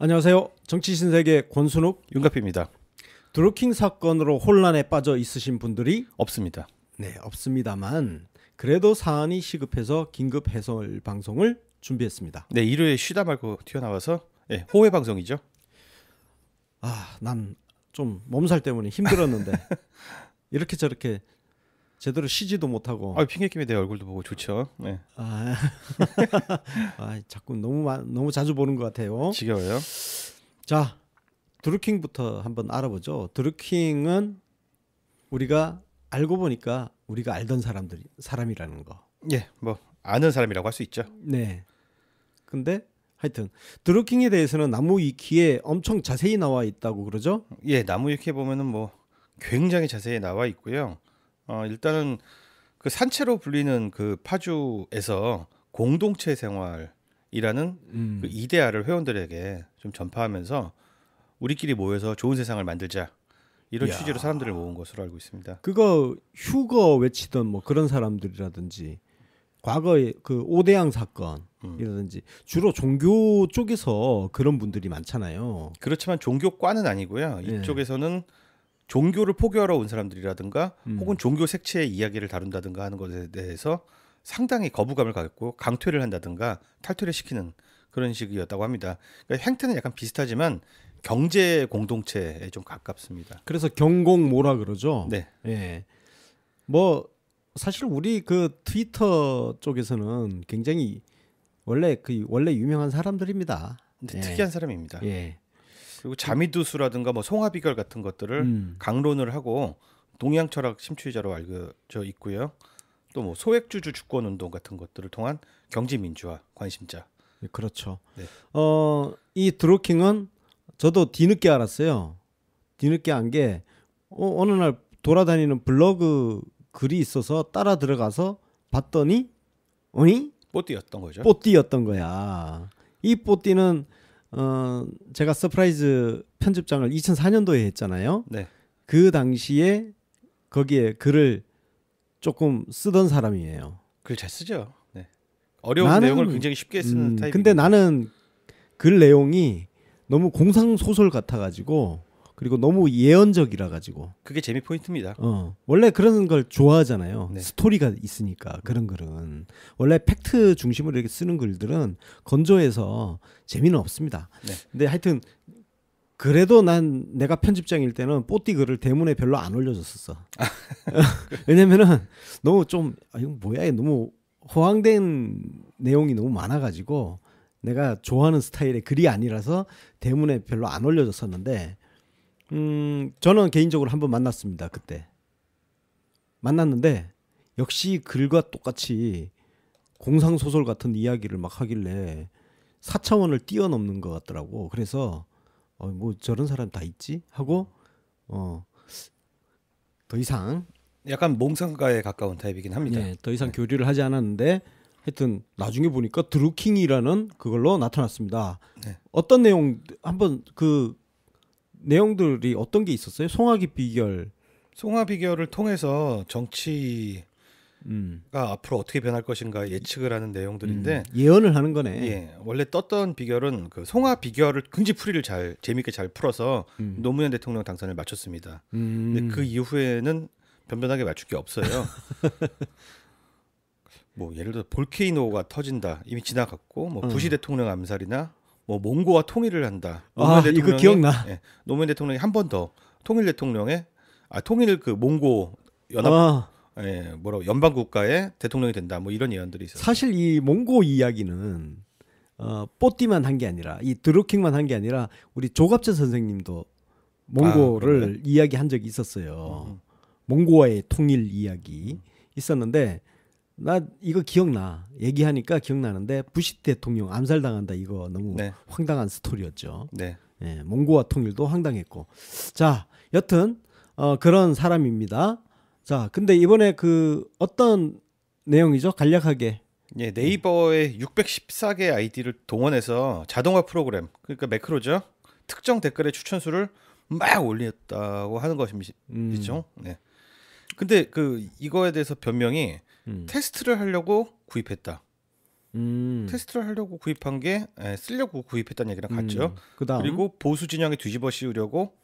안녕하세요. 정치신세계 권순욱 윤갑입니다. 드루킹 사건으로 혼란에 빠져 있으신 분들이 없습니다. 네, 없습니다만 그래도 사안이 시급해서 긴급 해설 방송을 준비했습니다. 네, 일요일에 쉬다 말고 튀어나와서 호외 방송이죠. 난 좀 몸살 때문에 힘들었는데 이렇게 저렇게 제대로 쉬지도 못하고 핑계 끼면 내 얼굴도 보고 좋죠. 네. 자꾸 너무 자주 보는 것 같아요. 지겨워요. 자, 드루킹부터 한번 알아보죠. 드루킹은 우리가 알고 보니까 우리가 알던 사람이라는 거. 예, 뭐 아는 사람이라고 할 수 있죠. 네. 근데 하여튼 드루킹에 대해서는 나무위키에 엄청 자세히 나와 있다고 그러죠? 예, 나무위키에 보면은 뭐 굉장히 자세히 나와 있고요. 일단은 그 산채로 불리는 그 파주에서 공동체 생활이라는 그 이데아를 회원들에게 좀 전파하면서 우리끼리 모여서 좋은 세상을 만들자 이런 취지로 사람들을 모은 것으로 알고 있습니다. 그거 휴거 외치던 뭐 그런 사람들이라든지 과거에 그 오대양 사건이라든지 주로 종교 쪽에서 그런 분들이 많잖아요. 그렇지만 종교과는 아니고요. 이쪽에서는 종교를 포교하러 온 사람들이라든가 혹은 종교 색채의 이야기를 다룬다든가 하는 것에 대해서 상당히 거부감을 갖고 강퇴를 한다든가 탈퇴를 시키는 그런 식이었다고 합니다. 그러니까 행태는 약간 비슷하지만 경제 공동체에 좀 가깝습니다. 그래서 경공모라 그러죠. 네. 예. 뭐 사실 우리 그 트위터 쪽에서는 굉장히 원래 유명한 사람들입니다. 근데 특이한 사람입니다. 예. 그리고 자미두수라든가 뭐 송화비결 같은 것들을 강론을 하고 동양 철학 심취자로 알려져 있고요. 또 뭐 소액주주 주권 운동 같은 것들을 통한 경제 민주화 관심자. 네, 그렇죠. 네. 이 드루킹은 저도 뒤늦게 알았어요. 뒤늦게 안 게 어느 날 돌아다니는 블로그 글이 있어서 따라 들어가서 봤더니 뽀띠였던 거죠. 뽀띠였던 거야. 이 뽀띠는 제가 서프라이즈 편집장을 2004년도에 했잖아요. 네. 그 당시에 거기에 글을 조금 쓰던 사람이에요. 글 잘 쓰죠. 네. 어려운 내용을 굉장히 쉽게 쓰는 타입입니다. 근데 나는 글 내용이 너무 공상 소설 같아가지고 그리고 너무 예언적이라 가지고 그게 재미 포인트입니다. 원래 그런 걸 좋아하잖아요. 네. 스토리가 있으니까 그런 글은 원래 팩트 중심으로 이렇게 쓰는 글들은 건조해서 재미는 없습니다. 네. 근데 하여튼 그래도 내가 편집장일 때는 뽀띠 글을 대문에 별로 안 올려줬었어. 왜냐면은 너무 좀 이거 뭐야 너무 호황된 내용이 너무 많아가지고 내가 좋아하는 스타일의 글이 아니라서 대문에 별로 안 올려줬었는데 저는 개인적으로 한번 만났습니다. 그때 만났는데 역시 글과 똑같이 공상소설 같은 이야기를 막 하길래 4차원을 뛰어넘는 것 같더라고. 그래서 뭐 저런 사람 다 있지 하고 더 이상 약간 몽상가에 가까운 타입이긴 합니다. 예, 더 이상 교류를 하지 않았는데 하여튼 나중에 보니까 드루킹이라는 그걸로 나타났습니다. 네. 어떤 내용 한번 그 내용들이 어떤 게 있었어요? 송화비결을 통해서 정치가 앞으로 어떻게 변할 것인가 예측을 하는 내용들인데 예언을 하는 거네. 예, 원래 떴던 비결은 그 송화비결을 굉장히 풀이를 재밌게 잘 풀어서 노무현 대통령 당선을 맞췄습니다. 근데 그 이후에는 변변하게 맞출 게 없어요. 뭐 예를 들어 볼케이노가 터진다 이미 지나갔고 뭐 부시 대통령 암살이나 뭐 몽고와 통일을 한다. 이거 기억나. 예, 노무현 대통령이 한 번 더 통일 대통령의 통일 그 몽고 연합 연방 국가의 대통령이 된다. 뭐 이런 예언들이 있었어요. 사실 이 몽고 이야기는 뽀띠만 한 게 아니라 이 드루킹만 한 게 아니라 우리 조갑재 선생님도 몽고를 이야기한 적이 있었어요. 몽고와의 통일 이야기 있었는데 나 이거 기억나. 얘기하니까 기억나는데 부시 대통령 암살당한다 이거 너무 황당한 스토리였죠. 네. 예, 몽고와 통일도 황당했고. 자, 여튼 그런 사람입니다. 자, 근데 이번에 그 어떤 내용이죠? 간략하게. 예, 네이버의 614개 아이디를 동원해서 자동화 프로그램, 그러니까 매크로죠. 특정 댓글의 추천수를 막 올렸다고 하는 것이죠. 네. 근데 이거에 대해서 변명이 테스트를 하려고 구입했다. 테스트를 하려고 구입한 게 쓰려고 구입했다는 얘기랑 같죠. 그다음 그리고 보수 진영에 뒤집어 씌우려고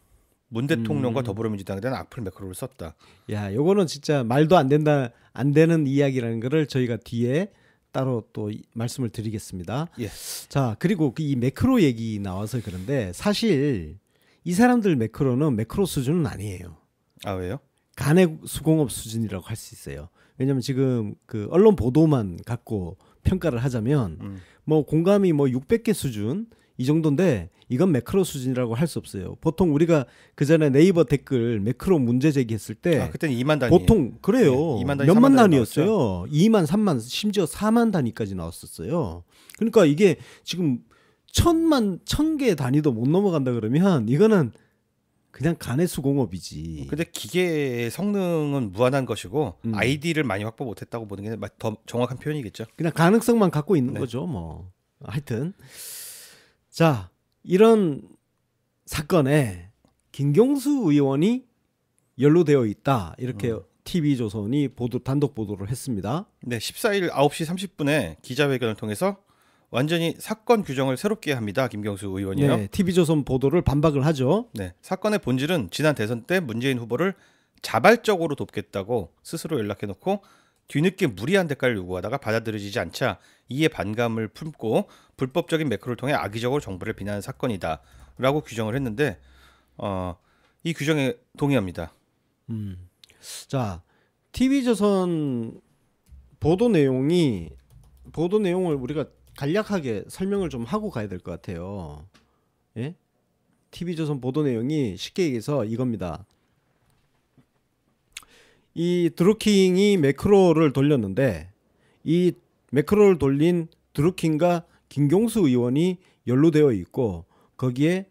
문 대통령과 더불어민주당에 대한 악플 매크로를 썼다. 야, 요거는 진짜 말도 안 되는 이야기라는 거를 저희가 뒤에 따로 또 말씀을 드리겠습니다. 예. 자, 그리고 이 매크로 얘기 나와서 그런데 사실 이 사람들 매크로는 매크로 수준은 아니에요. 아, 왜요? 간의 수공업 수준이라고 할 수 있어요. 왜냐하면 지금 그 언론 보도만 갖고 평가를 하자면 뭐 공감이 뭐 600개 수준 이 정도인데 이건 매크로 수준이라고 할 수 없어요. 보통 우리가 그 전에 네이버 댓글 매크로 문제 제기했을 때 그때는 2만 단위. 보통 그래요. 네, 2만 단위, 몇만 3만 단위였어요. 2만, 3만, 심지어 4만 단위까지 나왔었어요. 그러니까 이게 지금 1000개 단위도 못 넘어간다 그러면 이거는 그냥 간의 수공업이지. 근데 기계의 성능은 무한한 것이고 아이디를 많이 확보 못했다고 보는 게 더 정확한 표현이겠죠. 그냥 가능성만 갖고 있는 네. 거죠. 뭐 하여튼 자, 이런 사건에 김경수 의원이 연루되어 있다. 이렇게 TV조선이 단독 보도를 했습니다. 네, 14일 9시 30분에 기자회견을 통해서 완전히 사건 규정을 새롭게 합니다. 김경수 의원이요. 네, TV조선 보도를 반박을 하죠. 네, 사건의 본질은 지난 대선 때 문재인 후보를 자발적으로 돕겠다고 스스로 연락해놓고 뒤늦게 무리한 대가를 요구하다가 받아들여지지 않자 이에 반감을 품고 불법적인 매크로를 통해 악의적으로 정부를 비난한 사건이다라고 규정을 했는데 이 규정에 동의합니다. 자, TV조선 보도 내용을 우리가 간략하게 설명을 좀 하고 가야 될 것 같아요. 예? TV조선 보도 내용이 쉽게 얘기해서 이겁니다. 이 드루킹이 매크로를 돌렸는데 이 매크로를 돌린 드루킹과 김경수 의원이 연루되어 있고 거기에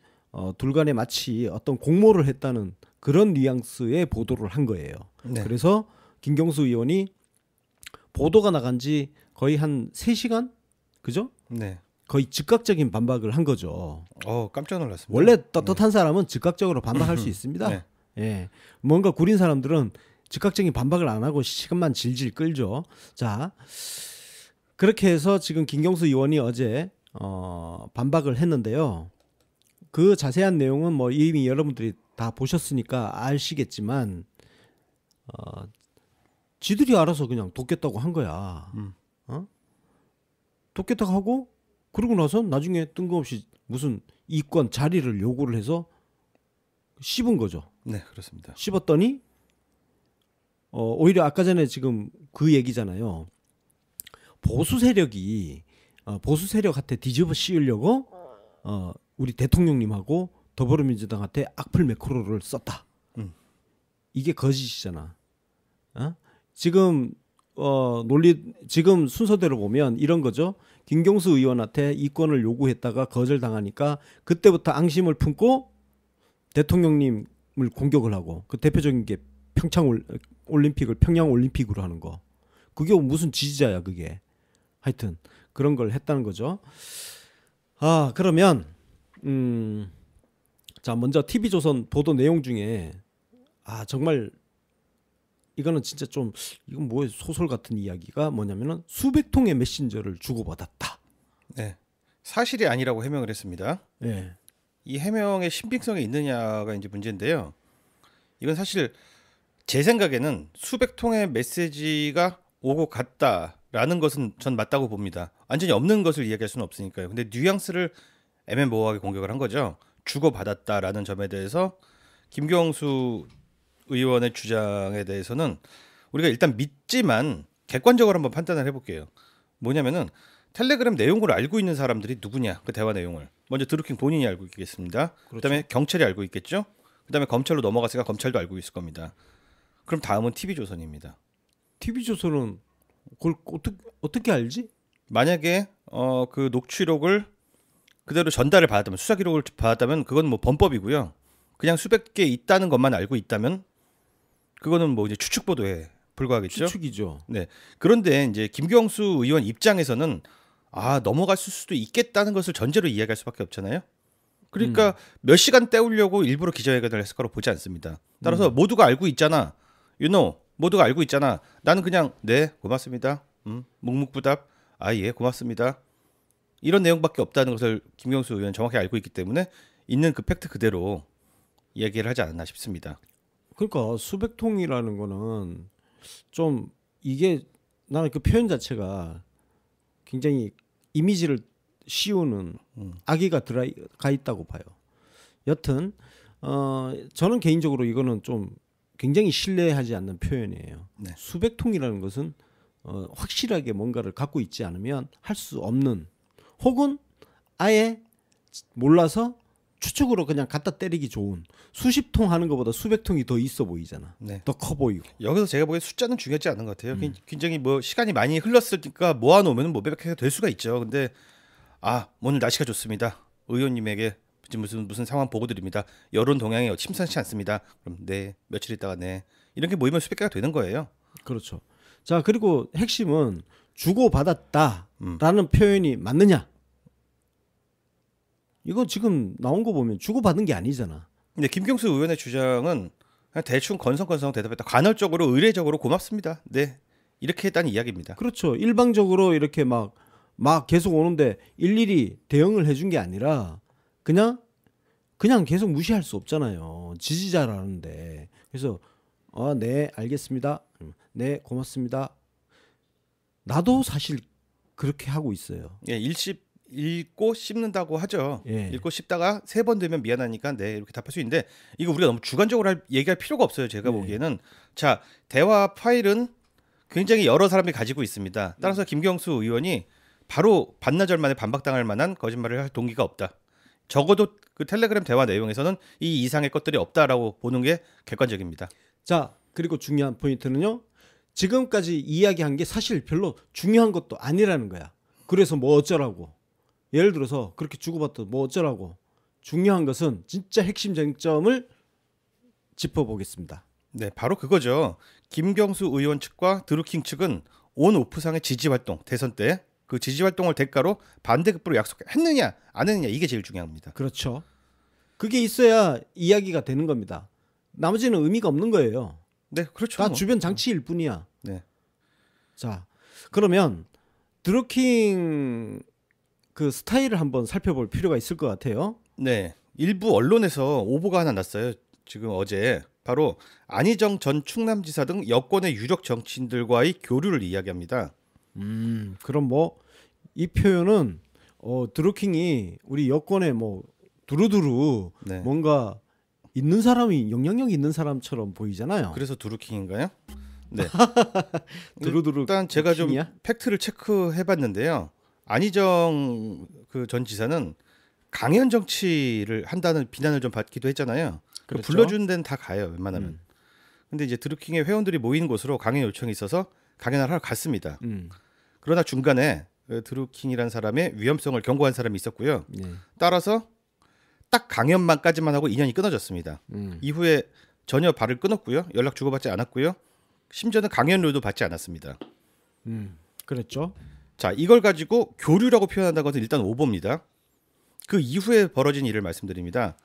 둘 간에 마치 어떤 공모를 했다는 그런 뉘앙스의 보도를 한 거예요. 네. 그래서 김경수 의원이 보도가 나간 지 거의 한 3시간? 그죠? 네. 거의 즉각적인 반박을 한 거죠. 깜짝 놀랐습니다. 원래 떳떳한 사람은 즉각적으로 반박할 수 있습니다. 네. 예. 뭔가 구린 사람들은 즉각적인 반박을 안 하고 시간만 질질 끌죠. 자, 그렇게 해서 지금 김경수 의원이 어제 반박을 했는데요. 그 자세한 내용은 뭐 이미 여러분들이 다 보셨으니까 아시겠지만 지들이 알아서 그냥 돕겠다고 한 거야. 돕겠다고 하고 그러고 나서 나중에 뜬금없이 무슨 이권 자리를 요구를 해서 씹은 거죠. 네, 그렇습니다. 씹었더니 오히려 아까 전에 지금 그 얘기잖아요. 보수 세력한테 뒤집어 씌우려고 우리 대통령님하고 더불어민주당한테 악플 매크로를 썼다. 이게 거짓이잖아. 지금 지금 순서대로 보면 이런 거죠. 김경수 의원한테 이권을 요구했다가 거절당하니까 그때부터 앙심을 품고 대통령님을 공격을 하고 그 대표적인 게 평양 올림픽으로 하는 거. 그게 무슨 지지자야 그게. 하여튼 그런 걸 했다는 거죠. 그러면 자, 먼저 TV조선 보도 내용 중에 정말 이거는 진짜 좀 이건 뭐 소설 같은 이야기가 뭐냐면은 수백 통의 메신저를 주고받았다. 네, 사실이 아니라고 해명을 했습니다. 네. 이 해명의 신빙성이 있느냐가 이제 문제인데요. 이건 사실 제 생각에는 수백 통의 메시지가 오고 갔다라는 것은 전 맞다고 봅니다. 완전히 없는 것을 이야기할 수는 없으니까요. 근데 뉘앙스를 애매모호하게 공격을 한 거죠. 주고받았다라는 점에 대해서 김경수 의원의 주장에 대해서는 우리가 일단 믿지만 객관적으로 한번 판단을 해볼게요. 뭐냐면은 텔레그램 내용을 알고 있는 사람들이 누구냐, 그 대화 내용을 먼저 드루킹 본인이 알고 있겠습니다. 그렇죠. 그다음에 경찰이 알고 있겠죠. 그다음에 검찰로 넘어갔으니까 검찰도 알고 있을 겁니다. 그럼 다음은 TV조선입니다. TV조선은 그걸 어떻게 알지? 만약에 그 녹취록을 그대로 전달을 받았다면, 수사 기록을 받았다면 그건 뭐 범법이고요. 그냥 수백 개 있다는 것만 알고 있다면 그거는 뭐 이제 추측 보도에 불과하겠죠. 추측이죠. 네. 그런데 이제 김경수 의원 입장에서는 넘어갈 수도 있겠다는 것을 전제로 이야기할 수밖에 없잖아요. 그러니까 몇 시간 때우려고 일부러 기자회견을 했을 거라고 보지 않습니다. 따라서 모두가 알고 있잖아. 모두가 알고 있잖아. 나는 그냥 네, 고맙습니다. 묵묵부답. 아, 예, 고맙습니다. 이런 내용밖에 없다는 것을 김경수 의원 정확히 알고 있기 때문에 있는 그 팩트 그대로 얘기를 하지 않았나 싶습니다. 그러니까 수백 통이라는 거는 좀 이게 나는 그 표현 자체가 굉장히 이미지를 씌우는 악의가 들어가 있다고 봐요. 여튼 저는 개인적으로 이거는 좀 굉장히 신뢰하지 않는 표현이에요. 네. 수백 통이라는 것은 확실하게 뭔가를 갖고 있지 않으면 할 수 없는, 혹은 아예 몰라서 추측으로 그냥 갖다 때리기 좋은, 수십 통 하는 것보다 수백 통이 더 있어 보이잖아. 네. 더 커 보이고. 여기서 제가 보기엔 숫자는 중요하지 않은 것 같아요. 굉장히 뭐 시간이 많이 흘렀으니까 모아놓으면 뭐 몇백 개가 될 수가 있죠. 근데 오늘 날씨가 좋습니다. 의원님에게 지금 무슨 상황 보고 드립니다. 여론 동향이 심상치 않습니다. 그럼 네, 며칠 있다가 네, 이렇게 모이면 수백 개가 되는 거예요. 그렇죠. 자, 그리고 핵심은 주고받았다라는 표현이 맞느냐? 이거 지금 나온 거 보면 주고받은 게 아니잖아. 근데 김경수 의원의 주장은 그냥 대충 건성건성 대답했다. 간헐적으로 의례적으로 고맙습니다. 네, 이렇게 했다는 이야기입니다. 그렇죠. 일방적으로 이렇게 막 계속 오는데 일일이 대응을 해준 게 아니라 그냥 계속 무시할 수 없잖아요. 지지자라는데. 그래서 네, 알겠습니다. 네, 고맙습니다. 나도 사실 그렇게 하고 있어요. 예, 읽고 씹는다고 하죠. 예. 읽고 씹다가 3번 되면 미안하니까 네, 이렇게 답할 수 있는데 이거 우리가 너무 주관적으로 얘기할 필요가 없어요. 제가 보기에는. 자, 대화 파일은 굉장히 여러 사람이 가지고 있습니다. 따라서 김경수 의원이 바로 반나절 만에 반박당할 만한 거짓말을 할 동기가 없다. 적어도 그 텔레그램 대화 내용에서는 이 이상의 것들이 없다라고 보는 게 객관적입니다. 자, 그리고 중요한 포인트는요. 지금까지 이야기한 게 사실 별로 중요한 것도 아니라는 거야. 그래서 뭐 어쩌라고. 예를 들어서 그렇게 주고받도 뭐 어쩌라고. 중요한 것은 진짜 핵심 쟁점을 짚어보겠습니다. 네, 바로 그거죠. 김경수 의원 측과 드루킹 측은 온 오프상의 지지활동, 대선 때 그 지지활동을 대가로 반대급부로 약속했느냐 안 했느냐, 이게 제일 중요합니다. 그렇죠. 그게 있어야 이야기가 되는 겁니다. 나머지는 의미가 없는 거예요. 네, 그렇죠. 다 주변 장치일 뿐이야. 네. 자, 그러면 드루킹 그 스타일을 한번 살펴볼 필요가 있을 것 같아요. 네, 일부 언론에서 오보가 하나 났어요. 지금 어제 바로 안희정 전 충남지사 등 여권의 유력 정치인들과의 교류를 이야기합니다. 그럼 뭐 이 표현은 드루킹이 우리 여권에 뭐 두루두루 네. 뭔가 있는 사람이, 영향력 있는 사람처럼 보이잖아요. 그래서 두루킹인가요? 네. 두루두루. 일단 제가 좀 킹이야? 팩트를 체크해봤는데요. 안희정 그 전 지사는 강연 정치를 한다는 비난을 좀 받기도 했잖아요. 그렇죠. 불러주는 데는 다 가요, 웬만하면. 근데 이제 드루킹의 회원들이 모이는 곳으로 강연 요청이 있어서 강연을 하러 갔습니다. 그러나 중간에 드루킹이라는 사람의 위험성을 경고한 사람이 있었고요. 네. 따라서 딱 강연만까지만 하고 인연이 끊어졌습니다. 이후에 전혀 발을 끊었고요. 연락 주고받지 않았고요. 심지어는 강연료도 받지 않았습니다. 그랬죠. 자, 이걸 가지고 교류라고 표현한다는 것은 일단 오보입니다. 그 이후에 벌어진 일을 말씀드립니다.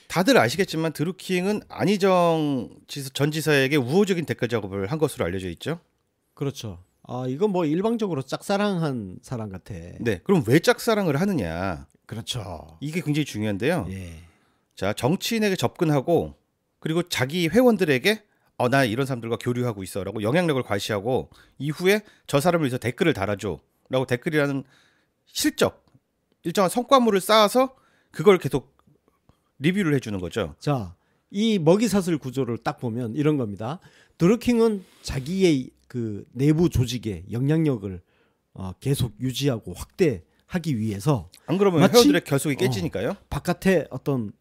다들 아시겠지만 드루킹은 안희정 전 지사에게 우호적인 댓글 작업을 한 것으로 알려져 있죠. 그렇죠. 이건 뭐 일방적으로 짝사랑한 사람 같아. 네, 그럼 왜 짝사랑을 하느냐? 그렇죠. 이게 굉장히 중요한데요. 예. 자, 정치인에게 접근하고 그리고 자기 회원들에게 나 이런 사람들과 교류하고 있어라고 영향력을 과시하고 이후에 저 사람을 위해서 댓글을 달아줘라고 댓글이라는 실적, 일정한 성과물을 쌓아서 그걸 계속 리뷰를 해주는 거죠. 자, 이 먹이사슬 구조를 딱 보면 이런 겁니다. 드루킹은 자기의 그 내부 조직의 영향력을 계속 유지하고 확대하기 위해서, 안 그러면 마치 회원들의 결속이 깨지니까요. 바깥에 어떤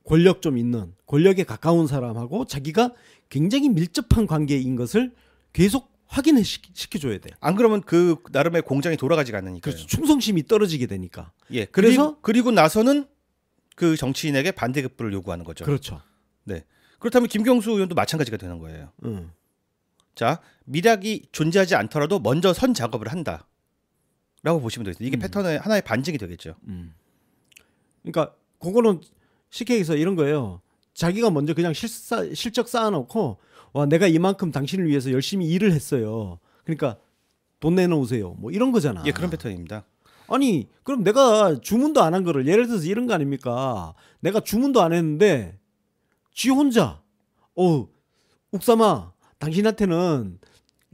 권력 좀 있는, 권력에 가까운 사람하고 자기가 굉장히 밀접한 관계인 것을 계속 확인해 시켜줘야 돼. 안 그러면 그 나름의 공장이 돌아가지가 않으니까요. 그렇죠. 충성심이 떨어지게 되니까. 예. 그래서 그리고 나서는 그 정치인에게 반대급부를 요구하는 거죠. 그렇죠. 네. 그렇다면 김경수 의원도 마찬가지가 되는 거예요. 자, 미락이 존재하지 않더라도 먼저 선 작업을 한다라고 보시면 되겠습니다. 이게 패턴의 하나의 반증이 되겠죠. 그러니까 그거는 쉽게 얘기해서 이런 거예요. 자기가 먼저 그냥 실적 쌓아놓고, 와, 내가 이만큼 당신을 위해서 열심히 일을 했어요. 그러니까 돈 내놓으세요. 뭐 이런 거잖아. 예, 그런 패턴입니다. 아니 그럼 내가 주문도 안 한 거를 예를 들어서 이런 거 아닙니까? 내가 주문도 안 했는데 지 혼자 옥삼아 당신한테는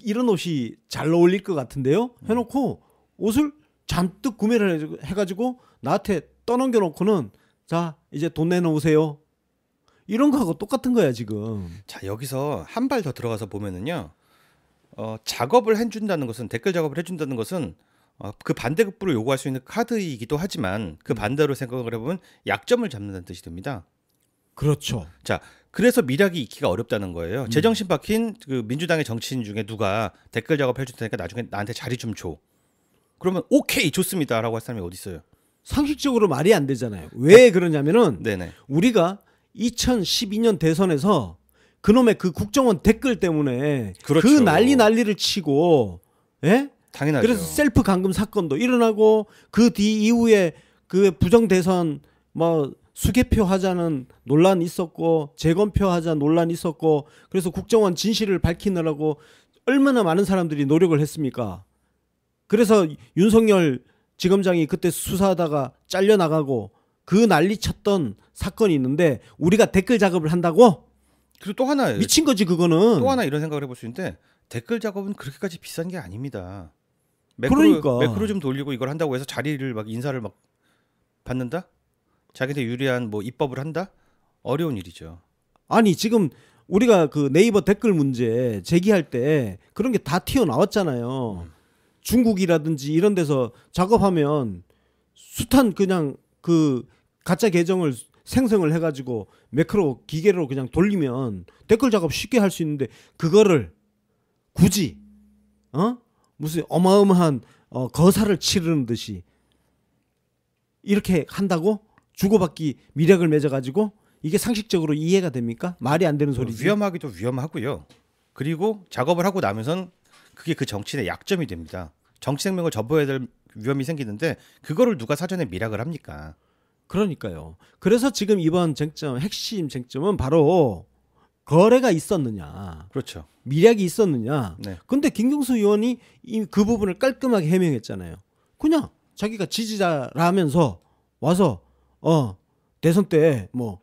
이런 옷이 잘 어울릴 것 같은데요? 해놓고 옷을 잔뜩 구매를 해가지고 나한테 떠넘겨 놓고는 자 이제 돈 내놓으세요. 이런 거하고 똑같은 거야 지금. 자, 여기서 한 발 더 들어가서 보면은요. 작업을 해준다는 것은 댓글 작업을 해준다는 것은 그 반대급부를 요구할 수 있는 카드이기도 하지만 그 반대로 생각을 해보면 약점을 잡는다는 뜻이 됩니다. 그렇죠. 자, 그래서 미락이 있기가 어렵다는 거예요. 제정신 박힌 그 민주당의 정치인 중에 누가 댓글 작업 해줄 테니까 나중에 나한테 자리 좀 줘. 그러면 오케이 좋습니다라고 할 사람이 어디 있어요? 상식적으로 말이 안 되잖아요. 왜 그러냐면은 네네. 우리가 2012년 대선에서 그놈의 그 국정원 댓글 때문에 그렇죠. 그 난리를 치고, 예? 당연하죠. 그래서 셀프 감금 사건도 일어나고 그 뒤 이후에 그 부정 대선 뭐 수개표 하자는 논란 있었고 재검표 하자 논란 있었고 그래서 국정원 진실을 밝히느라고 얼마나 많은 사람들이 노력을 했습니까? 그래서 윤석열 지검장이 그때 수사하다가 잘려나가고 그 난리 쳤던 사건이 있는데 우리가 댓글 작업을 한다고? 그리고 또 하나 미친 거지 그거는. 또 하나 이런 생각을 해볼 수 있는데 댓글 작업은 그렇게까지 비싼 게 아닙니다. 그러니까 매크로 좀 돌리고 이걸 한다고 해서 자리를 막 인사를 막 받는다? 자기한테 유리한 뭐 입법을 한다? 어려운 일이죠. 아니 지금 우리가 그 네이버 댓글 문제 제기할 때 그런 게 다 튀어나왔잖아요. 중국이라든지 이런 데서 작업하면 숱한 그냥 그 가짜 계정을 생성을 해가지고 매크로 기계로 그냥 돌리면 댓글 작업 쉽게 할 수 있는데 그거를 굳이 무슨 어마어마한 거사를 치르는 듯이 이렇게 한다고 주고받기 미력을 맺어가지고 이게 상식적으로 이해가 됩니까? 말이 안 되는 소리지. 위험하기도 위험하고요. 그리고 작업을 하고 나면선 그게 그 정치인의 약점이 됩니다. 정치 생명을 접어야 될 위험이 생기는데 그거를 누가 사전에 미락을 합니까? 그러니까요. 그래서 지금 이번 쟁점 핵심 쟁점은 바로 거래가 있었느냐, 그렇죠. 미략이 있었느냐. 네. 근데 김경수 의원이 그 부분을 깔끔하게 해명했잖아요. 그냥 자기가 지지자라면서 와서 대선 때 뭐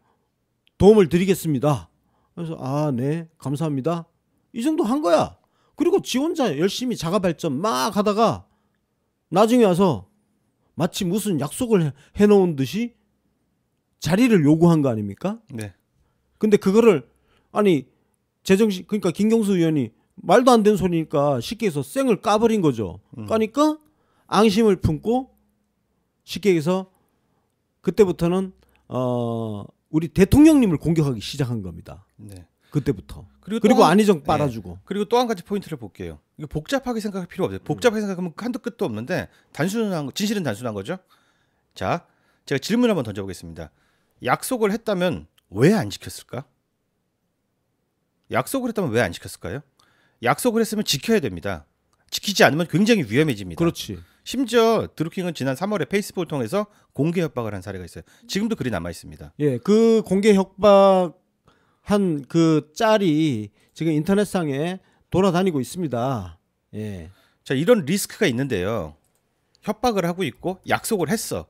도움을 드리겠습니다. 그래서 네 감사합니다. 이 정도 한 거야. 그리고 지 혼자 열심히 자가 발전 막 하다가 나중에 와서 마치 무슨 약속을 해놓은 듯이 자리를 요구한 거 아닙니까? 네. 근데 그거를 아니 제정신 그러니까 김경수 의원이 말도 안 되는 소리니까 쉽게 해서 쌩을 까버린 거죠. 까니까 앙심을 품고 쉽게 해서 그때부터는 우리 대통령님을 공격하기 시작한 겁니다. 네. 그때부터. 그리고 그리고 안희정 빨아주고. 그리고 또 한 가지 포인트를 볼게요. 이거 복잡하게 생각할 필요 없어요. 복잡하게 생각하면 한도 끝도 없는데 진실은 단순한 거죠. 자, 제가 질문 한번 던져보겠습니다. 약속을 했다면 왜 안 지켰을까? 약속을 했다면 왜 안 지켰을까요? 약속을 했으면 지켜야 됩니다. 지키지 않으면 굉장히 위험해집니다. 그렇지. 심지어 드루킹은 지난 3월에 페이스북을 통해서 공개 협박을 한 사례가 있어요. 지금도 글이 남아 있습니다. 예, 그 공개 협박한 그 짤이 지금 인터넷상에 돌아다니고 있습니다. 예. 자, 이런 리스크가 있는데요. 협박을 하고 있고 약속을 했어.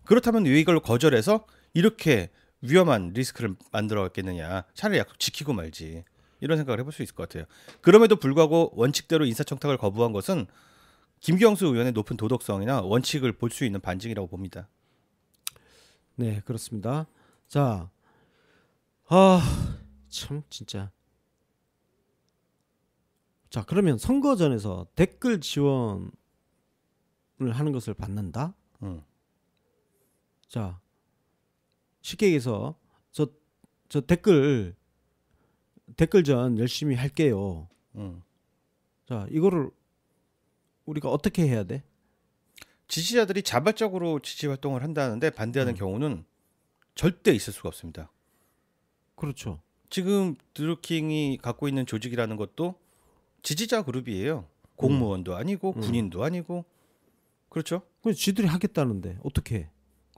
그렇다면 왜 이걸 거절해서 이렇게 위험한 리스크를 만들어왔겠느냐. 차라리 약속 지키고 말지. 이런 생각을 해볼 수 있을 것 같아요. 그럼에도 불구하고 원칙대로 인사청탁을 거부한 것은 김경수 의원의 높은 도덕성이나 원칙을 볼 수 있는 반증이라고 봅니다. 네, 그렇습니다. 자, 참 진짜. 자, 그러면 선거 전에서 댓글 지원을 하는 것을 받는다? 자, 쉽게 얘기해서 저 댓글전 열심히 할게요. 자, 이거를 우리가 어떻게 해야 돼? 지지자들이 자발적으로 지지 활동을 한다는데 반대하는 경우는 절대 있을 수가 없습니다. 그렇죠. 지금 드루킹이 갖고 있는 조직이라는 것도 지지자 그룹이에요. 공무원도 아니고 군인도 아니고. 그렇죠? 그래서 지들이 하겠다는데 어떻게 해?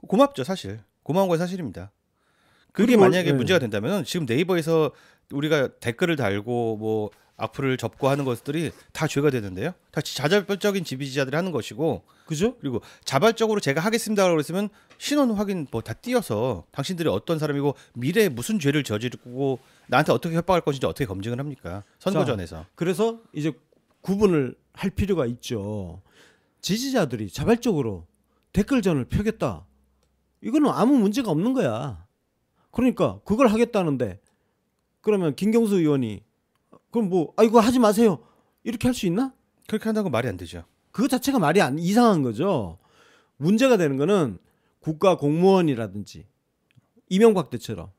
고맙죠, 사실. 고마운 건 사실입니다. 그게 그리고, 만약에 문제가 된다면 지금 네이버에서 우리가 댓글을 달고 뭐 악플을 접고 하는 것들이 다 죄가 되는데요. 다 자발적인 지지자들이 하는 것이고, 그죠? 그리고 자발적으로 제가 하겠습니다라고 그랬으면 신원 확인 뭐 다 띄어서 당신들이 어떤 사람이고 미래에 무슨 죄를 저지르고 나한테 어떻게 협박할 것인지 어떻게 검증을 합니까? 선거전에서. 자, 그래서 이제 구분을 할 필요가 있죠. 지지자들이 자발적으로 댓글전을 펴겠다. 이거는 아무 문제가 없는 거야. 그러니까 그걸 하겠다는데 그러면 김경수 의원이 그럼 뭐 이거 하지 마세요. 이렇게 할 수 있나? 그렇게 한다는 건 말이 안 되죠. 그거 자체가 말이 안 이상한 거죠. 문제가 되는 거는 국가 공무원이라든지 이명박 때처럼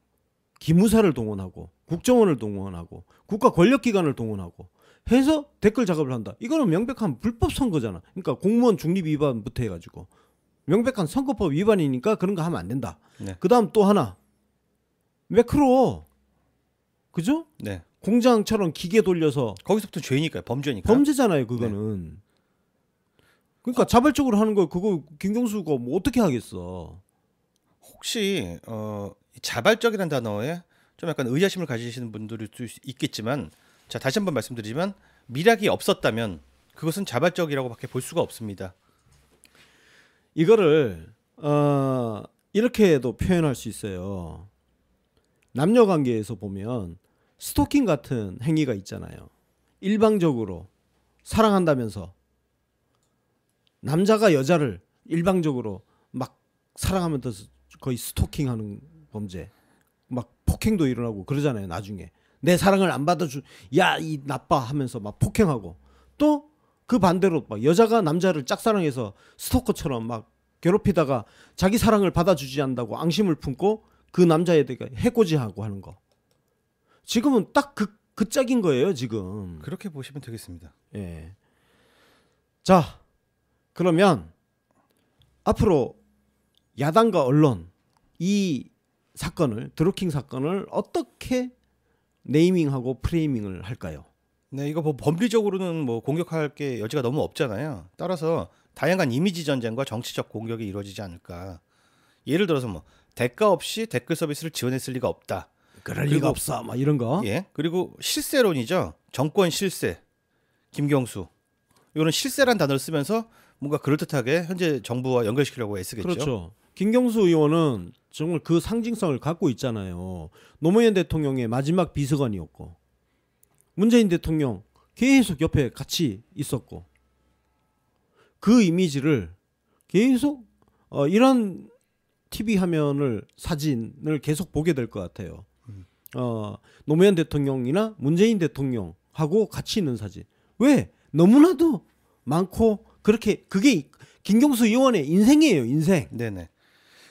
기무사를 동원하고 국정원을 동원하고 국가 권력기관을 동원하고 해서 댓글 작업을 한다. 이거는 명백한 불법 선거잖아. 그러니까 공무원 중립 위반부터 해가지고 명백한 선거법 위반이니까 그런 거 하면 안 된다. 네. 그다음 또 하나 매크로 그죠? 네. 공장처럼 기계 돌려서 거기서부터 죄니까요. 범죄니까. 범죄잖아요. 그거는. 그러니까 자발적으로 하는 거 그거 김경수가 뭐 어떻게 하겠어? 혹시 자발적이라는 단어에 좀 약간 의아심을 가지시는 분들이 있겠지만, 자 다시 한번 말씀드리지만 밀약이 없었다면 그것은 자발적이라고밖에 볼 수가 없습니다. 이거를 이렇게도 표현할 수 있어요. 남녀 관계에서 보면 스토킹 같은 행위가 있잖아요. 일방적으로 사랑한다면서 남자가 여자를 일방적으로 막 사랑하면서 거의 스토킹하는 범죄, 막 폭행도 일어나고 그러잖아요. 나중에 내 사랑을 안 받아주, 야 이 나빠 하면서 막 폭행하고, 또 그 반대로 막 여자가 남자를 짝사랑해서 스토커처럼 막 괴롭히다가 자기 사랑을 받아주지 않는다고 앙심을 품고 그 남자에 대해 해코지하고 하는 거. 지금은 딱 그 짝인 거예요. 지금. 그렇게 보시면 되겠습니다. 예. 자, 그러면 앞으로 야당과 언론 이 사건을, 드루킹 사건을 어떻게 네이밍하고 프레이밍을 할까요? 네, 이거 뭐 법리적으로는 뭐 공격할 게 여지가 너무 없잖아요. 따라서 다양한 이미지 전쟁과 정치적 공격이 이루어지지 않을까. 예를 들어서 뭐 대가 없이 댓글 서비스를 지원했을 리가 없다. 그럴 리가 없어. 막 이런 거. 예. 그리고 실세론이죠. 정권 실세. 김경수. 이거는 실세란 단어를 쓰면서 뭔가 그럴듯하게 현재 정부와 연결시키려고 애쓰겠죠. 그렇죠. 김경수 의원은 정말 그 상징성을 갖고 있잖아요. 노무현 대통령의 마지막 비서관이었고 문재인 대통령 계속 옆에 같이 있었고 그 이미지를 계속 이런 TV 화면을 사진을 계속 보게 될 것 같아요. 노무현 대통령이나 문재인 대통령하고 같이 있는 사진. 왜? 너무나도 많고 그렇게 그게 김경수 의원의 인생이에요. 인생. 네네.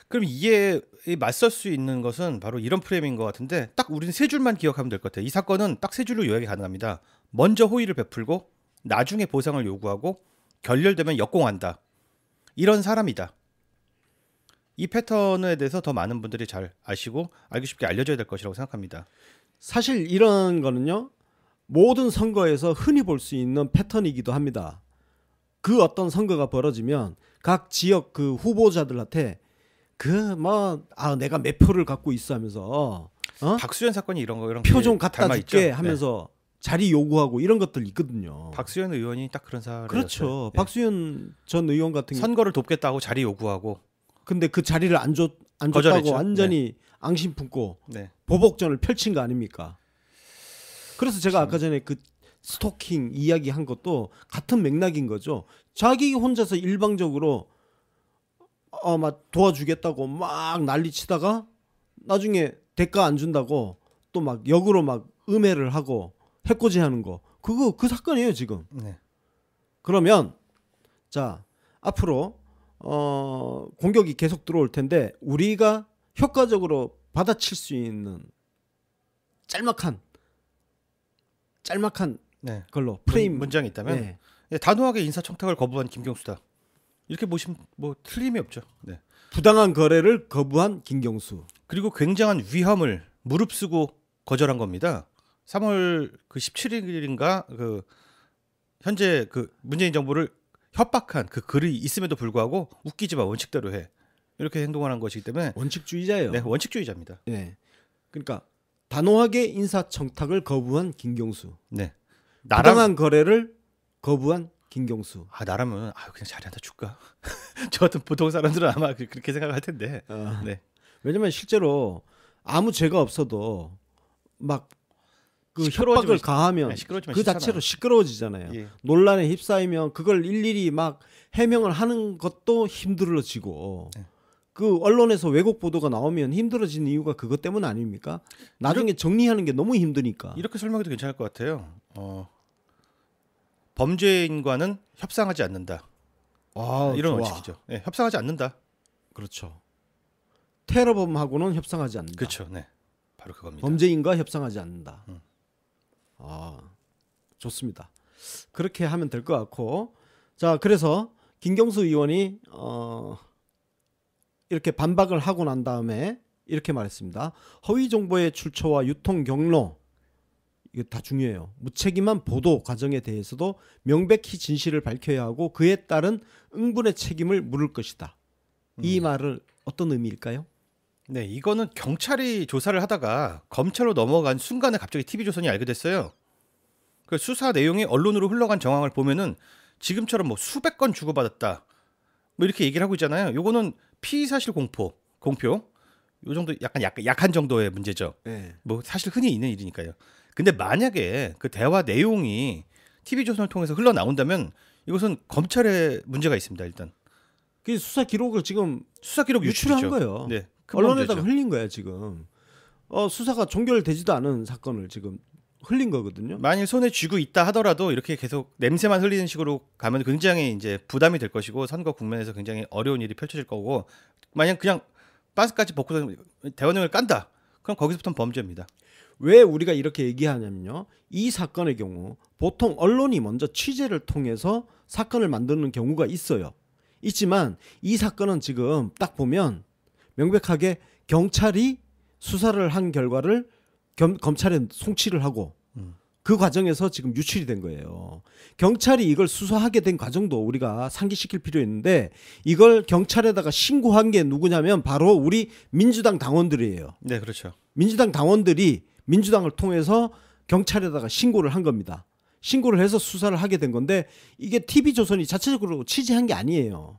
그럼 이에 맞설 수 있는 것은 바로 이런 프레임인 것 같은데, 딱 우리는 세 줄만 기억하면 될 것 같아요. 이 사건은 딱 세 줄로 요약이 가능합니다. 먼저 호의를 베풀고 나중에 보상을 요구하고 결렬되면 역공한다. 이런 사람이다. 이 패턴에 대해서 더 많은 분들이 잘 아시고 알기 쉽게 알려져야 될 것이라고 생각합니다. 사실 이런 거는요. 모든 선거에서 흔히 볼 수 있는 패턴이기도 합니다. 그 어떤 선거가 벌어지면 각 지역 그 후보자들한테 내가 몇 표를 갖고 있어 하면서 박수현 사건이 이런 표 좀 갖다 닮아 줄게 있죠? 하면서 자리 요구하고 이런 것들 있거든요. 박수현 의원이 딱 그런 사례였어요. 그렇죠. 예. 박수현 전 의원 같은 경우 선거를 돕겠다고 자리 요구하고 근데 그 자리를 안 줬다고 거절했죠. 완전히 앙심 품고 네. 보복전을 펼친 거 아닙니까? 그래서 제가 아까 전에 그 스토킹 이야기한 것도 같은 맥락인 거죠. 자기 혼자서 일방적으로 막 도와주겠다고 막 난리치다가 나중에 대가 안 준다고 또 막 역으로 막 음해를 하고 해코지하는 거. 그거 그 사건이에요 지금. 네. 그러면 자 앞으로 공격이 계속 들어올 텐데 우리가 효과적으로 받아칠 수 있는 짤막한 네. 걸로 프레임 문장이 있다면 네. 예, 단호하게 인사청탁을 거부한 김경수다. 이렇게 보시면 뭐 틀림이 없죠. 네. 부당한 거래를 거부한 김경수. 그리고 굉장한 위험을 무릅쓰고 거절한 겁니다. 3월 그 17일인가 그 현재 그 문재인 정부를 협박한 그 글이 있음에도 불구하고 웃기지 마, 원칙대로 해. 이렇게 행동하는 것이기 때문에 원칙주의자예요. 네, 원칙주의자입니다. 네. 그러니까 단호하게 인사청탁을 거부한 김경수. 네. 부당한 거래를 거부한 김경수. 나라면 그냥 자리 하나 줄까? 저 같은 보통 사람들은 아마 그렇게 생각할 텐데. 네. 왜냐면 실제로 아무 죄가 없어도 막 그 시끄러워지면 협박을 가하면 그 자체로 시끄러워지잖아요. 예. 논란에 휩싸이면 그걸 일일이 막 해명을 하는 것도 힘들어지고 그 언론에서 왜곡 보도가 나오면 힘들어지는 이유가 그것 때문 아닙니까? 나중에 정리하는 게 너무 힘드니까. 이렇게 설명해도 괜찮을 것 같아요. 범죄인과는 협상하지 않는다. 이런 원칙이죠. 네, 협상하지 않는다. 그렇죠. 테러범하고는 협상하지 않는다. 그렇죠. 네, 바로 그겁니다. 범죄인과 협상하지 않는다. 좋습니다. 그렇게 하면 될 것 같고, 자 그래서 김경수 의원이 이렇게 반박을 하고 난 다음에 이렇게 말했습니다. 허위 정보의 출처와 유통 경로 이거 다 중요해요. 무책임한 보도 과정에 대해서도 명백히 진실을 밝혀야 하고 그에 따른 응분의 책임을 물을 것이다. 이 말은 어떤 의미일까요? 네, 이거는 경찰이 조사를 하다가 검찰로 넘어간 순간에 갑자기 TV조선이 알게 됐어요. 그 수사 내용이 언론으로 흘러간 정황을 보면은 지금처럼 뭐 수백 건 주고받았다, 뭐 이렇게 얘기를 하고 있잖아요. 요거는 피의사실 공표, 요 정도 약한 정도의 문제죠. 네. 뭐 사실 흔히 있는 일이니까요. 근데 만약에 그 대화 내용이 TV조선을 통해서 흘러나온다면 이것은 검찰의 문제가 있습니다. 일단 그 수사 기록을 지금 수사 기록 유출한 유출이죠. 거예요. 네, 언론에다가 흘린 거야 지금. 수사가 종결되지도 않은 사건을 지금 흘린 거거든요. 만일 손에 쥐고 있다 하더라도 이렇게 계속 냄새만 흘리는 식으로 가면 굉장히 이제 부담이 될 것이고 선거 국면에서 굉장히 어려운 일이 펼쳐질 거고, 만약 그냥 반스까지 벗고 대화 내용을 깐다, 그럼 거기서부터는 범죄입니다. 왜 우리가 이렇게 얘기하냐면요. 이 사건의 경우 보통 언론이 먼저 취재를 통해서 사건을 만드는 경우가 있어요. 있지만 이 사건은 지금 딱 보면 명백하게 경찰이 수사를 한 결과를 검찰에 송치를 하고 그 과정에서 지금 유출이 된 거예요. 경찰이 이걸 수사하게 된 과정도 우리가 상기시킬 필요 있는데, 이걸 경찰에다가 신고한 게 누구냐면 바로 우리 민주당 당원들이에요. 네, 그렇죠. 민주당 당원들이 민주당을 통해서 경찰에다가 신고를 한 겁니다. 신고를 해서 수사를 하게 된 건데, 이게 TV조선이 자체적으로 취재한 게 아니에요.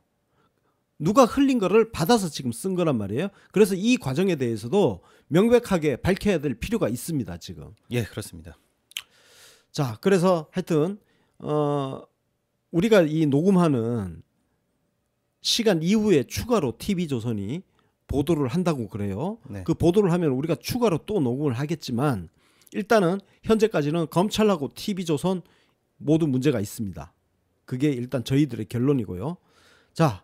누가 흘린 거를 받아서 지금 쓴 거란 말이에요. 그래서 이 과정에 대해서도 명백하게 밝혀야 될 필요가 있습니다. 지금. 예, 그렇습니다. 자, 그래서 하여튼 우리가 이 녹음하는 시간 이후에 추가로 TV조선이 보도를 한다고 그래요. 네. 그 보도를 하면 우리가 추가로 또 녹음을 하겠지만, 일단은 현재까지는 검찰하고 TV조선 모두 문제가 있습니다. 그게 일단 저희들의 결론이고요. 자,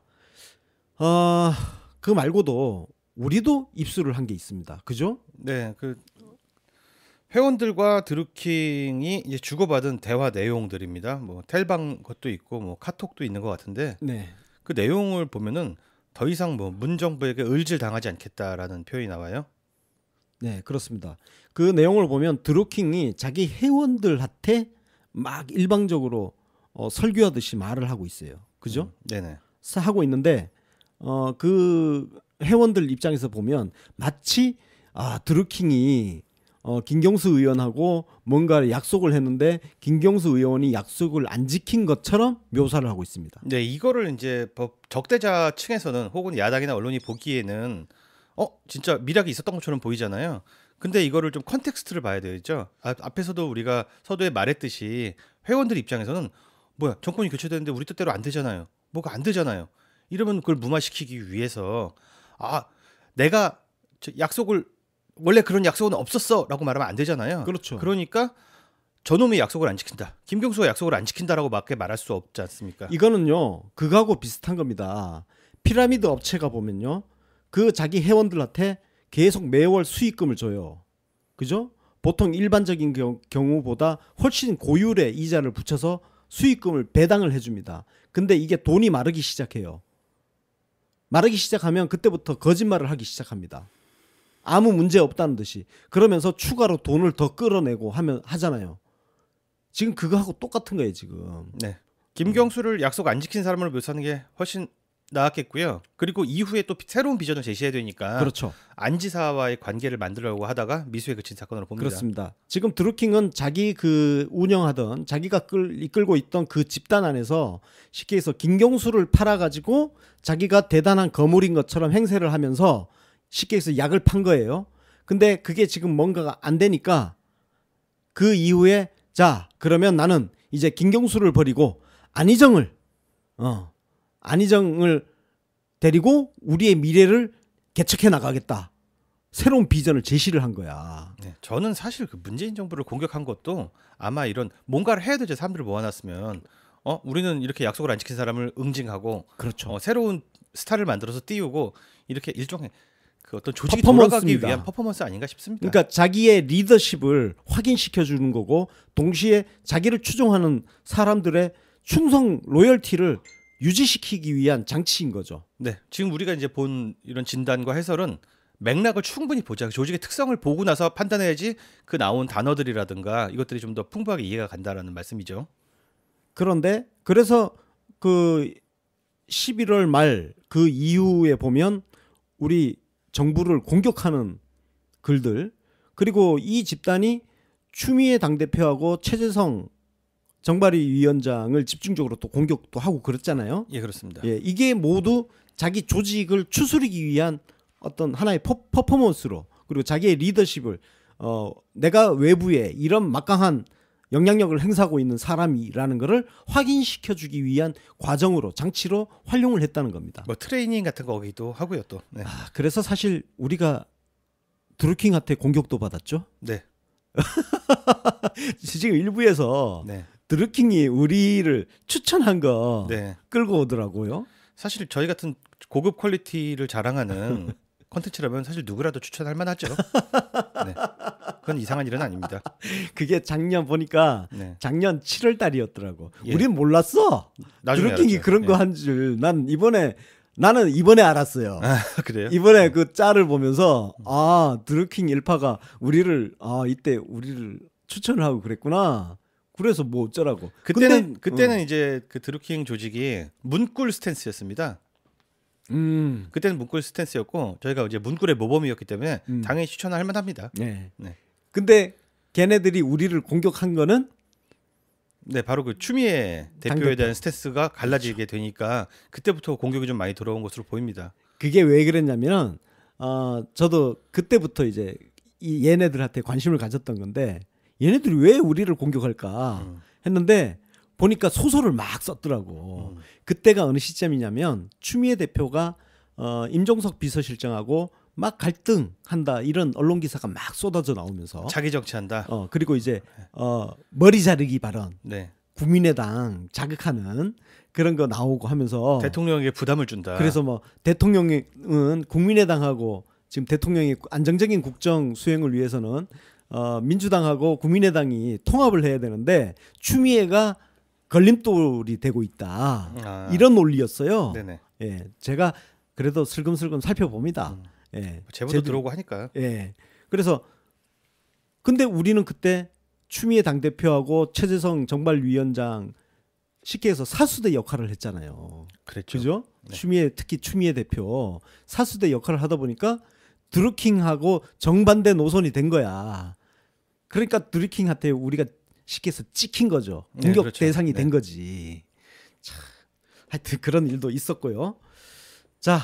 그 말고도 우리도 입수를 한 게 있습니다. 그죠? 네, 그 회원들과 드루킹이 이제 주고받은 대화 내용들입니다. 뭐 텔방 것도 있고 뭐 카톡도 있는 것 같은데, 네. 그 내용을 보면은 더 이상 뭐 문정부에게 을질 당하지 않겠다라는 표현이 나와요. 네, 그렇습니다. 그 내용을 보면 드루킹이 자기 회원들한테 막 일방적으로 설교하듯이 말을 하고 있어요. 그죠? 네네. 하고 있는데 그 회원들 입장에서 보면 마치 드루킹이 김경수 의원하고 뭔가 약속을 했는데 김경수 의원이 약속을 안 지킨 것처럼 묘사를 하고 있습니다. 네, 이거를 이제 적대자 층에서는 혹은 야당이나 언론이 보기에는 진짜 미락이 있었던 것처럼 보이잖아요. 근데 이거를 좀 컨텍스트를 봐야 되죠. 앞에서도 우리가 서두에 말했듯이 회원들 입장에서는 뭐야, 정권이 교체되는데 우리 뜻대로 안 되잖아요. 뭐가 안 되잖아요. 이러면 그걸 무마시키기 위해서 내가 약속을, 원래 그런 약속은 없었어라고 말하면 안 되잖아요. 그렇죠. 그러니까 저놈이 약속을 안 지킨다, 김경수가 약속을 안 지킨다라고 맞게 말할 수 없지 않습니까? 이거는요, 그거하고 비슷한 겁니다. 피라미드 업체가 보면요, 그 자기 회원들한테 계속 매월 수익금을 줘요. 그죠? 보통 일반적인 경우보다 훨씬 고율의 이자를 붙여서 수익금을 배당을 해줍니다. 근데 이게 돈이 마르기 시작해요. 마르기 시작하면 그때부터 거짓말을 하기 시작합니다. 아무 문제 없다는 듯이. 그러면서 추가로 돈을 더 끌어내고 하잖아요. 지금 그거하고 똑같은 거예요 지금. 네. 김경수를 약속 안 지킨 사람을 묘사하는 게 훨씬 나왔겠고요. 그리고 이후에 또 새로운 비전을 제시해야 되니까 그렇죠. 안지사와의 관계를 만들려고 하다가 미수에 그친 사건으로 봅니다. 그렇습니다. 지금 드루킹은 자기 그 운영하던 자기가 이끌고 있던 그 집단 안에서 쉽게 해서 김경수를 팔아가지고 자기가 대단한 거물인 것처럼 행세를 하면서 쉽게 해서 약을 판 거예요. 근데 그게 지금 뭔가가 안 되니까 그 이후에 자 그러면 나는 이제 김경수를 버리고 안희정을 데리고 우리의 미래를 개척해 나가겠다. 새로운 비전을 제시를 한 거야. 네, 저는 사실 그 문재인 정부를 공격한 것도 아마 이런 뭔가를 해야 되죠. 사람들을 모아놨으면 우리는 이렇게 약속을 안 지킨 사람을 응징하고 그렇죠. 새로운 스타를 만들어서 띄우고 이렇게 일종의 그 어떤 조직이 퍼포먼스입니다. 돌아가기 위한 퍼포먼스 아닌가 싶습니다. 그러니까 자기의 리더십을 확인시켜 주는 거고 동시에 자기를 추종하는 사람들의 충성 로열티를 유지시키기 위한 장치인 거죠. 네, 지금 우리가 이제 본 이런 진단과 해설은 맥락을 충분히 보자. 조직의 특성을 보고 나서 판단해야지 그 나온 단어들이라든가 이것들이 좀 더 풍부하게 이해가 간다라는 말씀이죠. 그런데 그래서 그 11월 말 그 이후에 보면 우리 정부를 공격하는 글들 그리고 이 집단이 추미애 당대표하고 최재성 정발위 위원장을 집중적으로 또 공격도 하고 그랬잖아요. 예, 그렇습니다. 예, 이게 모두 자기 조직을 추스르기 위한 어떤 하나의 퍼포먼스로 그리고 자기의 리더십을 내가 외부에 이런 막강한 영향력을 행사하고 있는 사람이라는 것을 확인시켜 주기 위한 과정으로 장치로 활용을 했다는 겁니다. 뭐 트레이닝 같은 거기도 하고요, 또. 네. 그래서 사실 우리가 드루킹한테 공격도 받았죠. 네. 지금 일부에서 네. 드루킹이 우리를 추천한 거 네. 끌고 오더라고요. 사실 저희 같은 고급 퀄리티를 자랑하는 콘텐츠라면 사실 누구라도 추천할 만하죠. 네. 그건 이상한 일은 아닙니다. 그게 작년 보니까 네. 작년 7월 달이었더라고. 예. 우린 몰랐어. 나중에 드루킹이 알았죠. 그런 거 예. 한 줄 나는 이번에 알았어요. 그래요? 이번에 그 짤을 보면서 드루킹 일파가 이때 우리를 추천을 하고 그랬구나. 그래서 뭐 어쩌라고. 그때는 이제 그 드루킹 조직이 문꿀 스탠스였습니다. 그때는 문꿀 스탠스였고 저희가 이제 문꿀의 모범이었기 때문에 당연히 추천할 만합니다. 네. 네. 근데 걔네들이 우리를 공격한 거는 네, 바로 그 추미애 대표에 대한 스탠스가 갈라지게 되니까 그때부터 공격이 좀 많이 들어온 것으로 보입니다. 그게 왜 그랬냐면 저도 그때부터 이제 이 얘네들한테 관심을 가졌던 건데 얘네들이 왜 우리를 공격할까 했는데 보니까 소설을 막 썼더라고. 그때가 어느 시점이냐면 추미애 대표가 임종석 비서실장하고 막 갈등한다 이런 언론 기사가 막 쏟아져 나오면서 자기 정치한다. 그리고 이제 머리 자르기 발언, 네. 국민의당 자극하는 그런 거 나오고 하면서 대통령에게 부담을 준다. 그래서 뭐 대통령은 국민의당하고 지금 대통령이 안정적인 국정 수행을 위해서는 민주당하고 국민의당이 통합을 해야 되는데 추미애가 걸림돌이 되고 있다. 이런 논리였어요. 네네. 예, 제가 그래도 슬금슬금 살펴봅니다. 예, 제보도 들어오고 하니까요. 예, 그래서 근데 우리는 그때 추미애 당대표하고 최재성 정발위원장 쉽게 해서 사수대 역할을 했잖아요. 그랬죠. 그죠? 네. 특히 추미애 대표 사수대 역할을 하다 보니까 드루킹하고 정반대 노선이 된 거야. 그러니까 드루킹한테 우리가 쉽게 해서 찍힌 거죠. 공격 네, 그렇죠. 대상이 네. 된 거지. 참, 하여튼 그런 일도 있었고요. 자,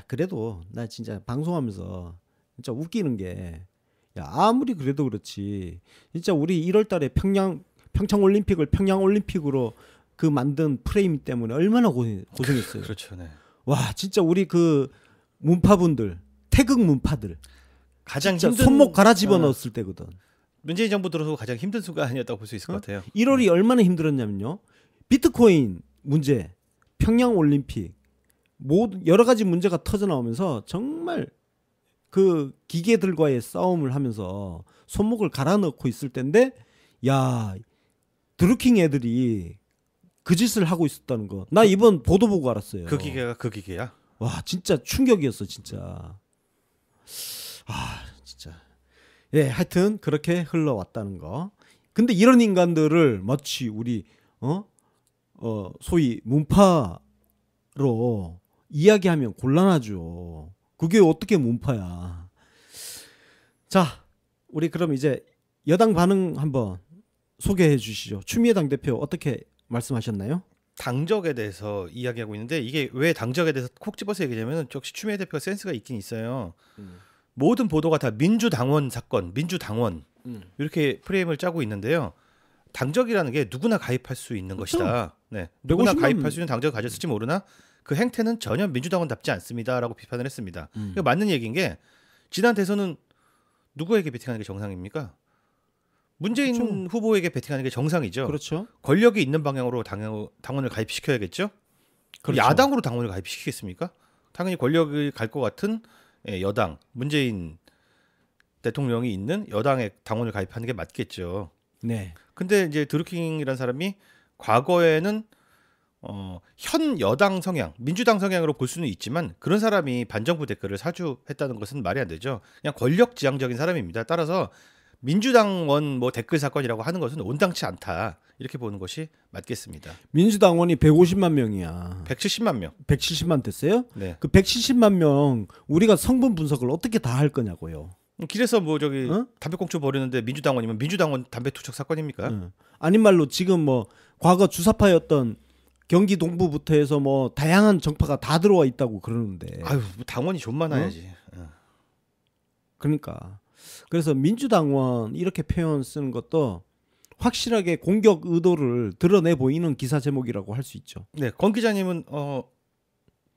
그래도 나 진짜 방송하면서 진짜 웃기는 게 아무리 그래도 그렇지. 진짜 우리 1월달에 평창 올림픽을 평양 올림픽으로 그 만든 프레임 때문에 얼마나 고생했어요. 그렇죠. 네. 와, 진짜 우리 그 문파분들, 태극 문파들 가장 진짜 힘든 손목 갈아 집어 넣었을 때거든. 문재인 정부 들어서 가장 힘든 순간이었다고 볼 수 있을 것 같아요. 1월이 얼마나 힘들었냐면요. 비트코인 문제, 평양 올림픽, 여러 가지 문제가 터져 나오면서 정말 그 기계들과의 싸움을 하면서 손목을 갈아 넣고 있을 때인데, 야, 드루킹 애들이 그 짓을 하고 있었다는 거. 나 이번 보도 보고 알았어요. 그 기계가 그 기계야? 와, 진짜 충격이었어, 진짜. 진짜. 예, 하여튼 그렇게 흘러왔다는 거. 근데 이런 인간들을 마치 우리 소위 문파로 이야기하면 곤란하죠. 그게 어떻게 문파야. 자, 우리 그럼 이제 여당 반응 한번 소개해 주시죠. 추미애 당대표 어떻게 말씀하셨나요? 당적에 대해서 이야기하고 있는데 이게 왜 당적에 대해서 콕 집어서 얘기하냐면 역시 추미애 대표가 센스가 있긴 있어요. 모든 보도가 다 민주당원 사건, 민주당원 이렇게 프레임을 짜고 있는데요. 당적이라는 게 누구나 가입할 수 있는 그렇죠. 것이다. 네, 누구나 150만 가입할 수 있는 당적을 가졌을지 모르나 그 행태는 전혀 민주당원답지 않습니다라고 비판을 했습니다. 이거 맞는 얘기인 게 지난 대선은 누구에게 베팅하는 게 정상입니까? 문재인 그렇죠. 후보에게 베팅하는 게 정상이죠. 그렇죠. 권력이 있는 방향으로 당원을 가입시켜야겠죠. 그렇죠. 야당으로 당원을 가입시키겠습니까? 당연히 권력을 갈 것 같은 여당, 문재인 대통령이 있는 여당의 당원을 가입하는 게 맞겠죠. 네. 근데 이제 드루킹이라는 사람이 과거에는 현 여당 성향, 민주당 성향으로 볼 수는 있지만 그런 사람이 반정부 댓글을 사주했다는 것은 말이 안 되죠. 그냥 권력지향적인 사람입니다. 따라서 민주당원 뭐 댓글 사건이라고 하는 것은 온당치 않다. 이렇게 보는 것이 맞겠습니다. 민주당원이 150만 명이야. 170만 명. 170만 됐어요? 네. 그 170만 명 우리가 성분 분석을 어떻게 다 할 거냐고요. 길에서 뭐 저기 어? 담배꽁초 버리는데 민주당원이면 민주당원 담배 투척 사건입니까? 응. 아닌 말로 지금 뭐 과거 주사파였던 경기 동부부터 해서 뭐 다양한 정파가 다 들어와 있다고 그러는데. 아유, 뭐 당원이 좀 많아야지. 그러니까 그래서 민주당원 이렇게 표현 쓰는 것도 확실하게 공격 의도를 드러내 보이는 기사 제목이라고 할 수 있죠. 네, 권 기자님은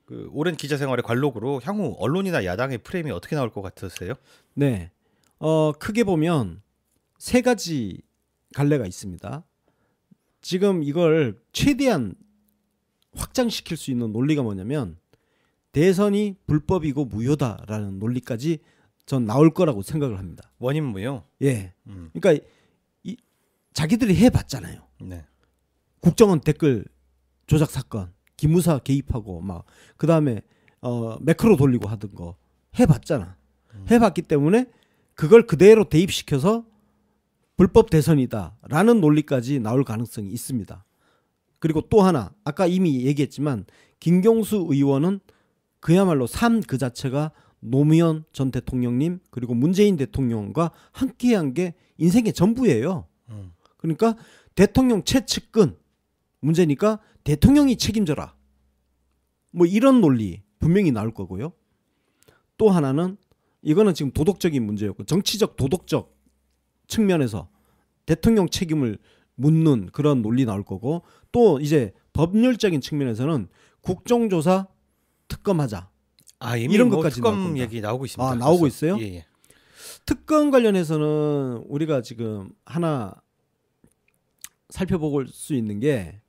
그 오랜 기자 생활의 관록으로 향후 언론이나 야당의 프레임이 어떻게 나올 것 같으세요? 네. 크게 보면 세 가지 갈래가 있습니다. 지금 이걸 최대한 확장시킬 수 있는 논리가 뭐냐면 대선이 불법이고 무효다라는 논리까지 전 나올 거라고 생각을 합니다. 원인무효. 예. 그러니까 자기들이 해봤잖아요. 네. 국정원 댓글 조작 사건, 기무사 개입하고 막 그다음에 매크로 돌리고 하던 거 해봤잖아. 해봤기 때문에 그걸 그대로 대입시켜서 불법 대선이다라는 논리까지 나올 가능성이 있습니다. 그리고 또 하나 아까 이미 얘기했지만 김경수 의원은 그야말로 삶 그 자체가 노무현 전 대통령님 그리고 문재인 대통령과 함께한 게 인생의 전부예요. 그러니까 대통령 최측근 문제니까 대통령이 책임져라. 뭐 이런 논리 분명히 나올 거고요. 또 하나는 이거는 지금 도덕적인 문제였고 정치적 도덕적 측면에서 대통령 책임을 묻는 그런 논리 나올 거고 또 이제 법률적인 측면에서는 국정조사 특검하자. 이미 이런 뭐 것까지 나올 특검 겁니다. 얘기 나오고 있습니다. 아, 나오고 벌써. 있어요? 예. 특검 관련해서는 우리가 지금 하나 살펴볼 수 있는 게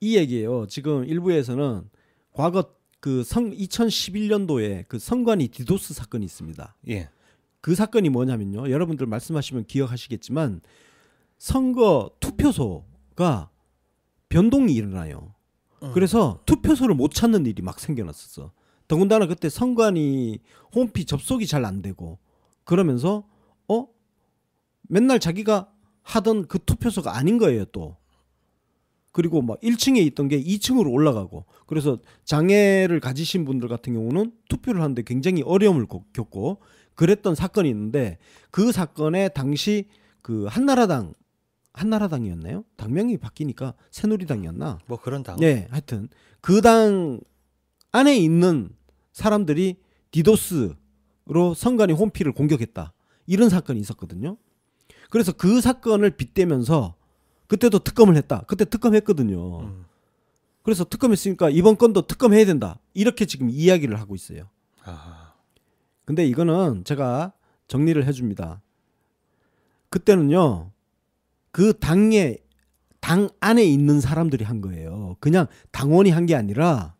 이 얘기예요. 지금 일부에서는 과거 그 2011년도에 그 선관위 디도스 사건이 있습니다. 예. 그 사건이 뭐냐면요. 여러분들 말씀하시면 기억하시겠지만 선거 투표소가 변동이 일어나요. 그래서 투표소를 못 찾는 일이 막 생겨났었어. 더군다나 그때 선관위 홈페이지 접속이 잘 안 되고 그러면서 맨날 자기가 하던 그 투표소가 아닌 거예요 또. 그리고 막 1층에 있던 게 2층으로 올라가고 그래서 장애를 가지신 분들 같은 경우는 투표를 하는데 굉장히 어려움을 겪고 그랬던 사건이 있는데 그 사건에 당시 그 한나라당이었나요? 당명이 바뀌니까 새누리당이었나? 뭐 그런 당. 네, 하여튼 그 당 안에 있는 사람들이 디도스로 선관위 홈피를 공격했다. 이런 사건이 있었거든요. 그래서 그 사건을 빗대면서 그때도 특검을 했다. 그때 특검했거든요. 그래서 특검했으니까 이번 건도 특검해야 된다. 이렇게 지금 이야기를 하고 있어요. 근데 이거는 제가 정리를 해줍니다. 그때는요. 그 당 안에 있는 사람들이 한 거예요. 그냥 당원이 한 게 아니라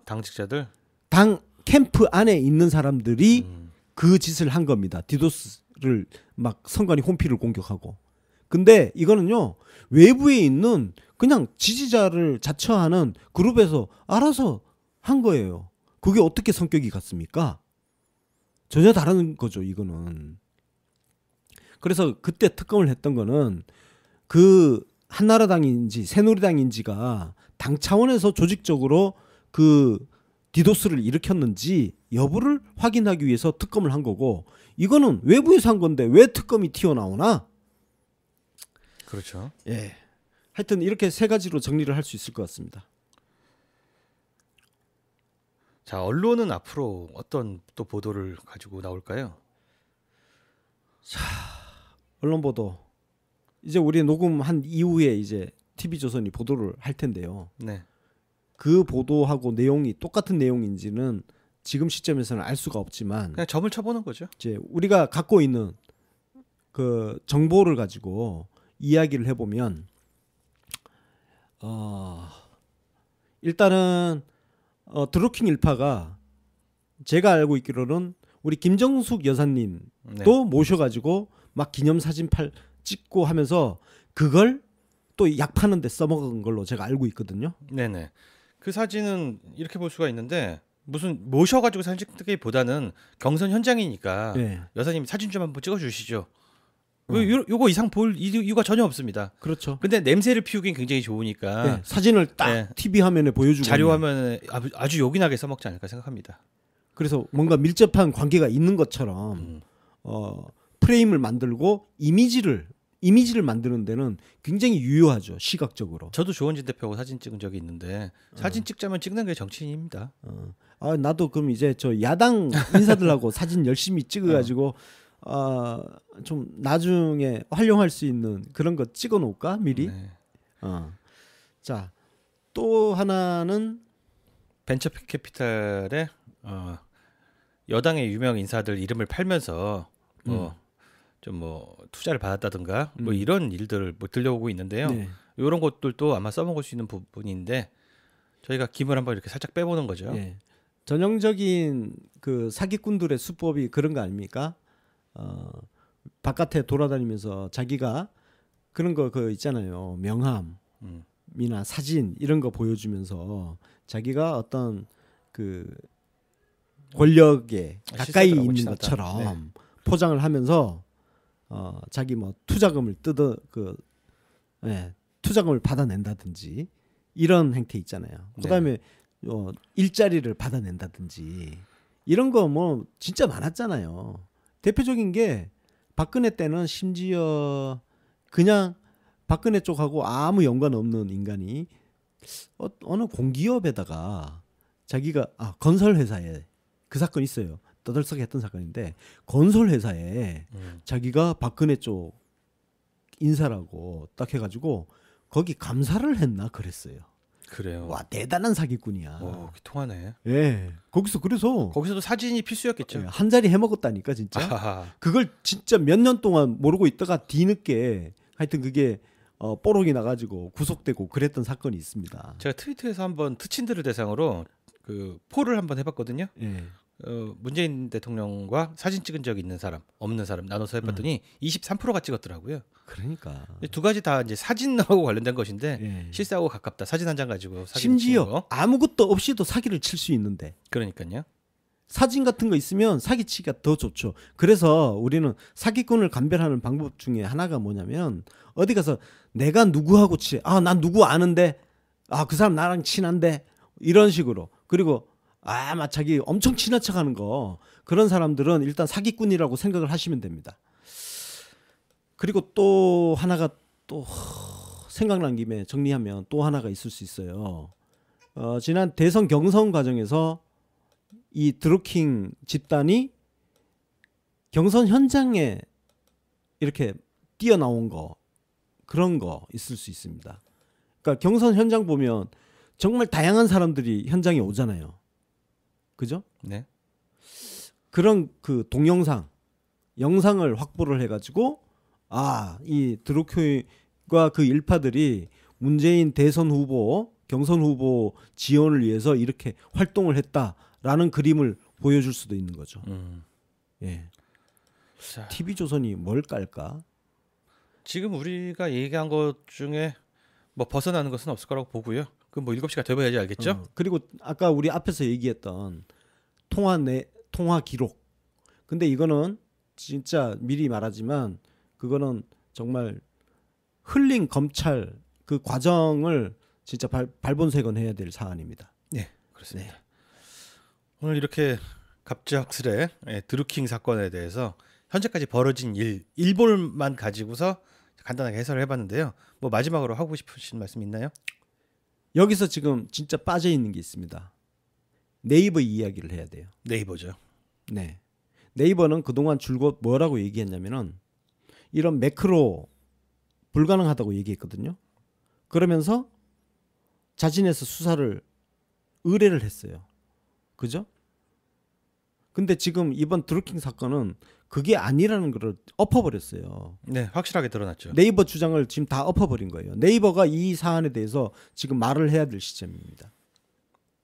당직자들? 당 캠프 안에 있는 사람들이 그 짓을 한 겁니다. 디도스를 막 선관위 홈피를 공격하고. 근데 이거는요. 외부에 있는 그냥 지지자를 자처하는 그룹에서 알아서 한 거예요. 그게 어떻게 성격이 같습니까? 전혀 다른 거죠. 이거는. 그래서 그때 특검을 했던 거는 그 한나라당인지 새누리당인지가 당 차원에서 조직적으로 그 디도스를 일으켰는지 여부를 확인하기 위해서 특검을 한 거고, 이거는 외부에서 한 건데 왜 특검이 튀어나오나? 그렇죠. 예. 하여튼 이렇게 세 가지로 정리를 할 수 있을 것 같습니다. 자, 언론은 앞으로 어떤 또 보도를 가지고 나올까요? 언론 보도. 이제 우리 녹음한 이후에 이제 TV조선이 보도를 할 텐데요. 네. 그 보도하고 내용이 똑같은 내용인지는 지금 시점에서는 알 수가 없지만, 그냥 점을 쳐보는 거죠. 이제 우리가 갖고 있는 그 정보를 가지고 이야기를 해보면, 일단은 드루킹 일파가 제가 알고 있기로는 우리 김정숙 여사님도 네. 모셔가지고 막 기념사진 찍고 하면서 그걸 또 약 파는 데 써먹은 걸로 제가 알고 있거든요. 네네. 그 사진은 이렇게 볼 수가 있는데, 무슨 모셔가지고 사진 찍기보다는 경선 현장이니까 네. 여사님 사진 좀 한번 찍어주시죠. 어. 요거 이상 볼 이유가 전혀 없습니다. 그렇죠. 근데 냄새를 피우긴 굉장히 좋으니까 네, 사진을 딱 네. TV 화면에 보여주고 자료 화면에 아주 요긴하게 써먹지 않을까 생각합니다. 그래서 뭔가 밀접한 관계가 있는 것처럼 프레임을 만들고 이미지를 만드는 데는 굉장히 유효하죠, 시각적으로. 저도 조원진 대표하고 사진 찍은 적이 있는데 사진 찍자면 찍는 게 정치인입니다. 나도 그럼 이제 저 야당 인사들하고 사진 열심히 찍어가지고 좀 나중에 활용할 수 있는 그런 거 찍어 놓을까 미리. 네. 자, 또 하나는 벤처 캐피탈의 여당의 유명 인사들 이름을 팔면서 좀 투자를 받았다든가 뭐 이런 일들을 뭐 들려오고 있는데요. 네. 이런 것들도 아마 써먹을 수 있는 부분인데 저희가 김을 한번 이렇게 살짝 빼보는 거죠. 네. 전형적인 그 사기꾼들의 수법이 그런 거 아닙니까? 바깥에 돌아다니면서 자기가 그런 거 그 있잖아요. 명함이나 사진 이런 거 보여주면서 자기가 어떤 그 권력에 가까이 있는 것처럼 포장을 하면서 자기 뭐 투자금을 투자금을 받아낸다든지 이런 행태 있잖아요. 그다음에 일자리를 받아낸다든지 이런 거 뭐 진짜 많았잖아요. 대표적인 게 박근혜 때는 심지어 그냥 박근혜 쪽하고 아무 연관 없는 인간이 어느 공기업에다가 자기가 건설 회사에 그 사건 있어요. 떠들썩했던 사건인데 건설 회사에 자기가 박근혜 쪽 인사라고 딱 해가지고 거기 감사를 했나 그랬어요. 그래요. 와, 대단한 사기꾼이야. 통하네. 예. 거기서도 사진이 필수였겠죠. 예, 한 자리 해먹었다니까 진짜. 아하하. 그걸 진짜 몇 년 동안 모르고 있다가 뒤늦게 하여튼 그게 뽀록이 나가지고 구속되고 그랬던 사건이 있습니다. 제가 트위터에서 한번 특친들을 대상으로 그 폴을 한번 해봤거든요. 예. 문재인 대통령과 사진 찍은 적이 있는 사람, 없는 사람 나눠서 해봤더니 23%가 찍었더라고요. 그러니까 두 가지 다 이제 사진하고 관련된 것인데 예. 실사하고 가깝다. 사진 한 장 가지고 사기를 심지어 치는 거. 아무것도 없이도 사기를 칠 수 있는데 그러니까요. 사진 같은 거 있으면 사기치기가 더 좋죠. 그래서 우리는 사기꾼을 감별하는 방법 중에 하나가 뭐냐면 어디 가서 내가 누구하고 난 누구 아는데 그 사람 나랑 친한데 이런 식으로 그리고 자기 엄청 친한 척하는 거 그런 사람들은 일단 사기꾼이라고 생각을 하시면 됩니다. 그리고 또 하나가 또 생각난 김에 정리하면 또 하나가 있을 수 있어요. 지난 대선 경선 과정에서 이 드루킹 집단이 경선 현장에 이렇게 뛰어나온 거 그런 거 있을 수 있습니다. 그러니까 경선 현장 보면 정말 다양한 사람들이 현장에 오잖아요. 그죠? 네. 그런 그 동영상, 영상을 확보를 해가지고 이 드루킹과 그 일파들이 문재인 대선 후보, 경선 후보 지원을 위해서 이렇게 활동을 했다라는 그림을 보여줄 수도 있는 거죠. 예. 자, TV조선이 뭘 깔까? 지금 우리가 얘기한 것 중에 뭐 벗어나는 것은 없을 거라고 보고요. 그 뭐 7시가 돼봐야지 알겠죠? 그리고 아까 우리 앞에서 얘기했던 통화 기록. 근데 이거는 진짜 미리 말하지만 그거는 정말 흘린 검찰 그 과정을 진짜 발본색원해야 될 사안입니다. 네, 그렇습니다. 네. 오늘 이렇게 갑작스레 드루킹 사건에 대해서 현재까지 벌어진 일볼만 가지고서 간단하게 해설을 해봤는데요. 뭐 마지막으로 하고 싶으신 말씀 있나요? 여기서 지금 진짜 빠져 있는 게 있습니다. 네이버 이야기를 해야 돼요. 네이버죠. 네. 네이버는 그동안 줄곧 뭐라고 얘기했냐면은 이런 매크로 불가능하다고 얘기했거든요. 그러면서 자진해서 수사를 의뢰를 했어요. 그죠? 근데 지금 이번 드루킹 사건은 그게 아니라는 걸 엎어버렸어요. 네, 확실하게 드러났죠. 네이버 주장을 지금 다 엎어버린 거예요. 네이버가 이 사안에 대해서 지금 말을 해야 될 시점입니다.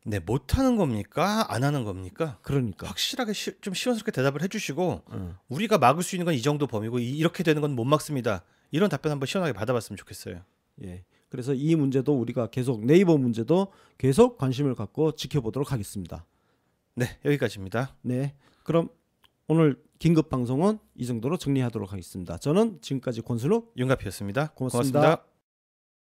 네, 못하는 겁니까? 안 하는 겁니까? 그러니까 확실하게 좀 시원스럽게 대답을 해주시고 우리가 막을 수 있는 건 이 정도 범위고 이렇게 되는 건 못 막습니다. 이런 답변 한번 시원하게 받아봤으면 좋겠어요. 예. 그래서 이 문제도 우리가 계속 네이버 문제도 계속 관심을 갖고 지켜보도록 하겠습니다. 네, 여기까지입니다. 네, 그럼 오늘 긴급 방송은 이 정도로 정리하도록 하겠습니다. 저는 지금까지 권순욱 윤가피였습니다. 고맙습니다. 고맙습니다.